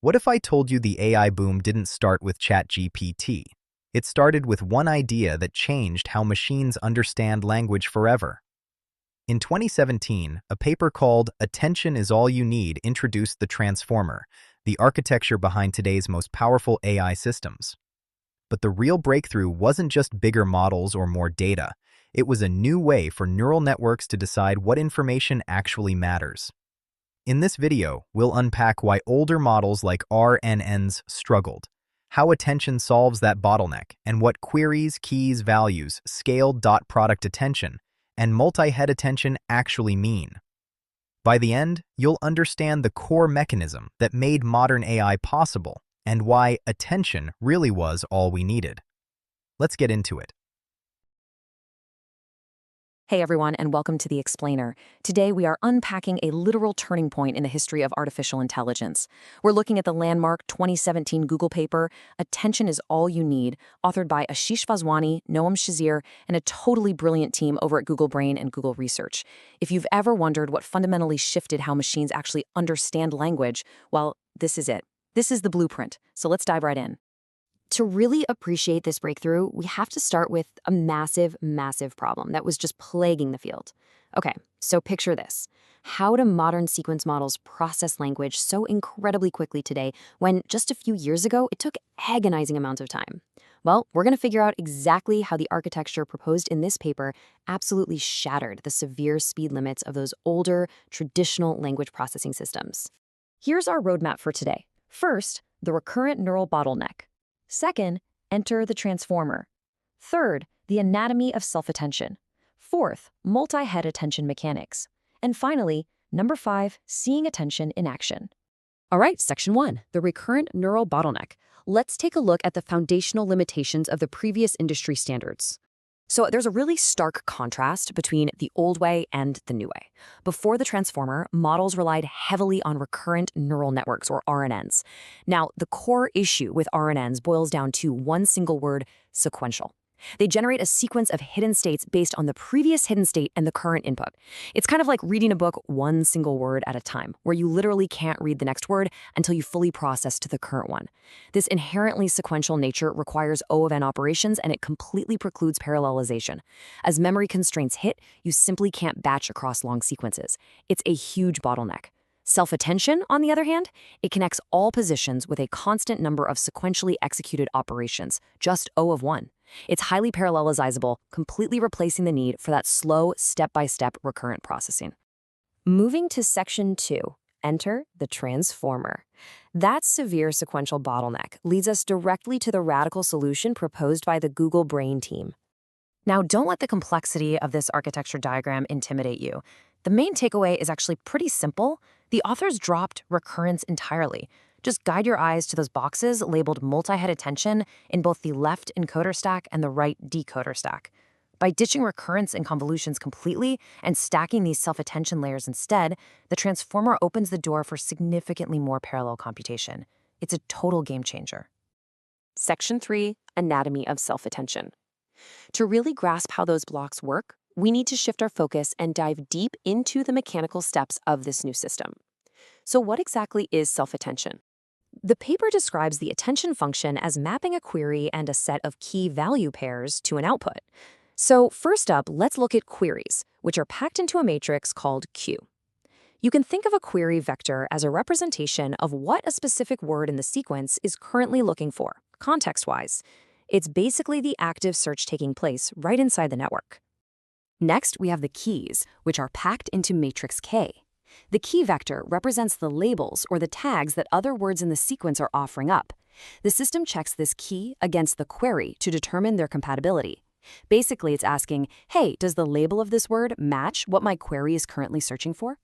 What if I told you the AI boom didn't start with ChatGPT? It started with one idea that changed how machines understand language forever. In 2017, a paper called Attention is All You Need introduced the transformer, the architecture behind today's most powerful AI systems. But the real breakthrough wasn't just bigger models or more data. It was a new way for neural networks to decide what information actually matters. In this video, we'll unpack why older models like RNNs struggled, how attention solves that bottleneck, and what queries, keys, values, scaled dot product attention, and multi-head attention actually mean. By the end, you'll understand the core mechanism that made modern AI possible and why attention really was all we needed. Let's get into it. Hey everyone, and welcome to The Explainer. Today we are unpacking a literal turning point in the history of artificial intelligence. We're looking at the landmark 2017 Google paper, Attention is All You Need, authored by Ashish Vaswani, Noam Shazir, and a totally brilliant team over at Google Brain and Google Research. If you've ever wondered what fundamentally shifted how machines actually understand language, well, this is it. This is the blueprint, so let's dive right in. To really appreciate this breakthrough, we have to start with a massive, massive problem that was just plaguing the field. Okay, so picture this. How do modern sequence models process language so incredibly quickly today when just a few years ago it took agonizing amounts of time? Well, we're going to figure out exactly how the architecture proposed in this paper absolutely shattered the severe speed limits of those older, traditional language processing systems. Here's our roadmap for today. First, the recurrent neural bottleneck. Second, enter the transformer. Third, the anatomy of self-attention. Fourth, multi-head attention mechanics. And finally, number 5, seeing attention in action. All right, section 1, the recurrent neural bottleneck. Let's take a look at the foundational limitations of the previous industry standards. So there's a really stark contrast between the old way and the new way. Before the transformer, models relied heavily on recurrent neural networks, or RNNs. Now, the core issue with RNNs boils down to one single word: sequential. They generate a sequence of hidden states based on the previous hidden state and the current input. It's kind of like reading a book one single word at a time, where you literally can't read the next word until you fully process to the current one. This inherently sequential nature requires O of N operations, and it completely precludes parallelization. As memory constraints hit, you simply can't batch across long sequences. It's a huge bottleneck. Self-attention, on the other hand, it connects all positions with a constant number of sequentially executed operations, just O of 1. It's highly parallelizable, completely replacing the need for that slow, step-by-step recurrent processing. Moving to section 2, enter the transformer. That severe sequential bottleneck leads us directly to the radical solution proposed by the Google Brain team. Now, don't let the complexity of this architecture diagram intimidate you. The main takeaway is actually pretty simple. The authors dropped recurrence entirely. Just guide your eyes to those boxes labeled multi-head attention in both the left encoder stack and the right decoder stack. By ditching recurrence and convolutions completely and stacking these self-attention layers instead, the transformer opens the door for significantly more parallel computation. It's a total game changer. Section 3, Anatomy of Self-Attention. To really grasp how those blocks work, we need to shift our focus and dive deep into the mechanical steps of this new system. So what exactly is self-attention? The paper describes the attention function as mapping a query and a set of key-value pairs to an output. So first up, let's look at queries, which are packed into a matrix called Q. You can think of a query vector as a representation of what a specific word in the sequence is currently looking for, context-wise. It's basically the active search taking place right inside the network. Next, we have the keys, which are packed into matrix K. The key vector represents the labels or the tags that other words in the sequence are offering up. The system checks this key against the query to determine their compatibility. Basically, it's asking, hey, does the label of this word match what my query is currently searching for?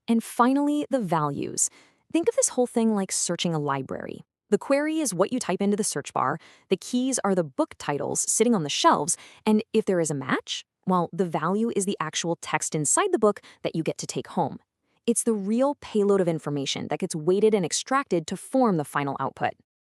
And finally, the values. Think of this whole thing like searching a library. The query is what you type into the search bar, the keys are the book titles sitting on the shelves, and if there is a match, well, the value is the actual text inside the book that you get to take home. It's the real payload of information that gets weighted and extracted to form the final output.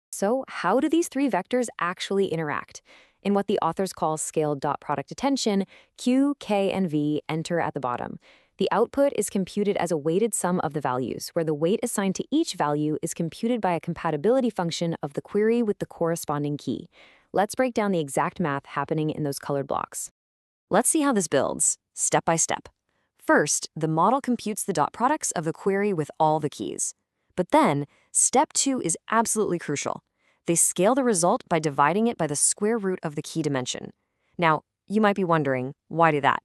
So how do these three vectors actually interact? In what the authors call scaled dot product attention, Q, K, and V enter at the bottom. The output is computed as a weighted sum of the values, where the weight assigned to each value is computed by a compatibility function of the query with the corresponding key. Let's break down the exact math happening in those colored blocks. Let's see how this builds, step by step. First, the model computes the dot products of the query with all the keys. But then, step 2 is absolutely crucial. They scale the result by dividing it by the square root of the key dimension. Now, you might be wondering, why do that?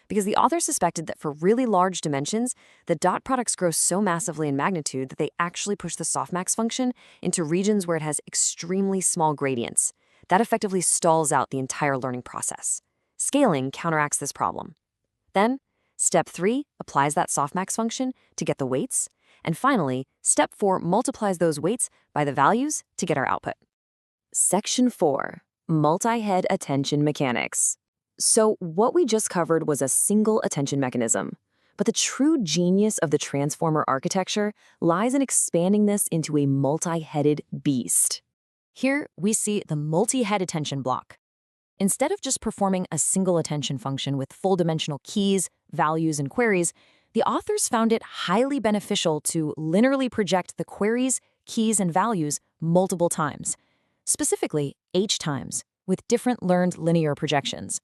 Because the author suspected that for really large dimensions, the dot products grow so massively in magnitude that they actually push the softmax function into regions where it has extremely small gradients. That effectively stalls out the entire learning process. Scaling counteracts this problem. Then, step 3 applies that softmax function to get the weights. And finally, step 4 multiplies those weights by the values to get our output. Section 4, multi-head attention mechanics. So what we just covered was a single attention mechanism. But the true genius of the transformer architecture lies in expanding this into a multi-headed beast. Here, we see the multi-head attention block. Instead of just performing a single attention function with full dimensional keys, values, and queries, the authors found it highly beneficial to linearly project the queries, keys, and values multiple times, specifically H times, with different learned linear projections.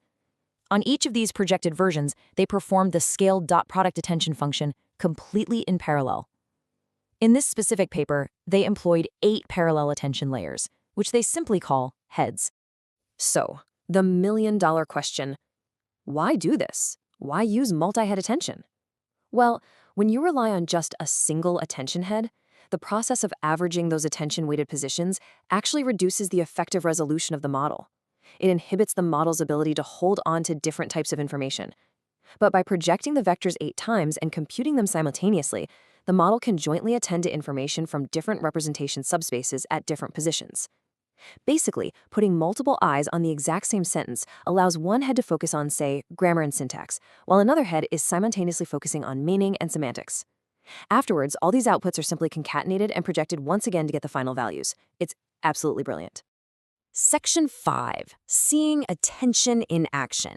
On each of these projected versions, they performed the scaled dot product attention function completely in parallel. In this specific paper, they employed 8 parallel attention layers, which they simply call heads. So, the million-dollar question: why do this? Why use multi-head attention? Well, when you rely on just a single attention head, the process of averaging those attention-weighted positions actually reduces the effective resolution of the model. It inhibits the model's ability to hold on to different types of information. But by projecting the vectors 8 times and computing them simultaneously, the model can jointly attend to information from different representation subspaces at different positions. Basically, putting multiple eyes on the exact same sentence allows one head to focus on, say, grammar and syntax, while another head is simultaneously focusing on meaning and semantics. Afterwards, all these outputs are simply concatenated and projected once again to get the final values. It's absolutely brilliant. Section 5, seeing attention in action.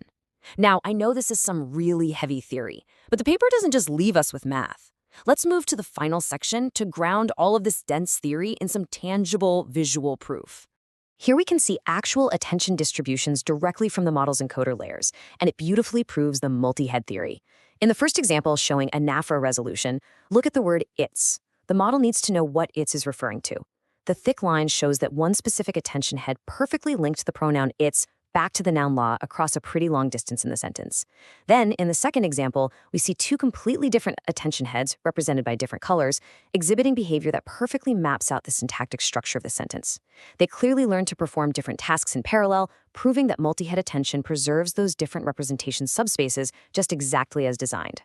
Now, I know this is some really heavy theory, but the paper doesn't just leave us with math. Let's move to the final section to ground all of this dense theory in some tangible visual proof. Here we can see actual attention distributions directly from the model's encoder layers, and it beautifully proves the multi-head theory. In the first example showing a NAFRA resolution, look at the word its. The model needs to know what its is referring to. The thick line shows that one specific attention head perfectly linked the pronoun its back to the noun law across a pretty long distance in the sentence. Then, in the second example, we see 2 completely different attention heads, represented by different colors, exhibiting behavior that perfectly maps out the syntactic structure of the sentence. They clearly learn to perform different tasks in parallel, proving that multi-head attention preserves those different representation subspaces just exactly as designed.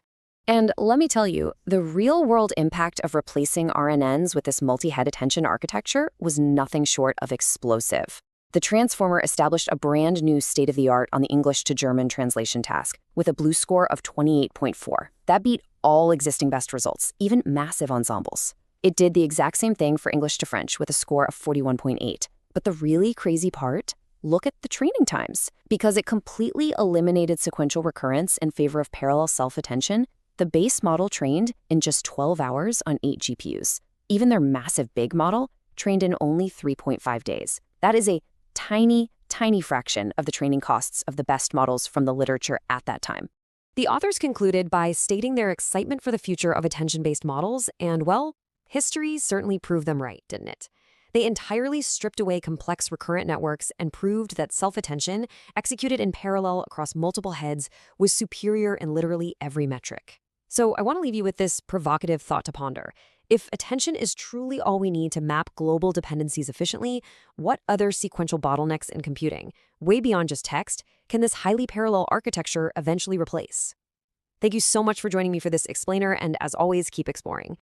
And let me tell you, the real-world impact of replacing RNNs with this multi-head attention architecture was nothing short of explosive. The transformer established a brand new state-of-the-art on the English to German translation task, with a BLEU score of 28.4. That beat all existing best results, even massive ensembles. It did the exact same thing for English to French with a score of 41.8. But the really crazy part? Look at the training times. Because it completely eliminated sequential recurrence in favor of parallel self-attention, the base model trained in just 12 hours on 8 GPUs. Even their massive big model trained in only 3.5 days. That is a tiny, tiny fraction of the training costs of the best models from the literature at that time. The authors concluded by stating their excitement for the future of attention-based models, and, well, history certainly proved them right, didn't it? They entirely stripped away complex recurrent networks and proved that self-attention, executed in parallel across multiple heads, was superior in literally every metric. So I want to leave you with this provocative thought to ponder. If attention is truly all we need to map global dependencies efficiently, what other sequential bottlenecks in computing, way beyond just text, can this highly parallel architecture eventually replace? Thank you so much for joining me for this explainer, and as always, keep exploring.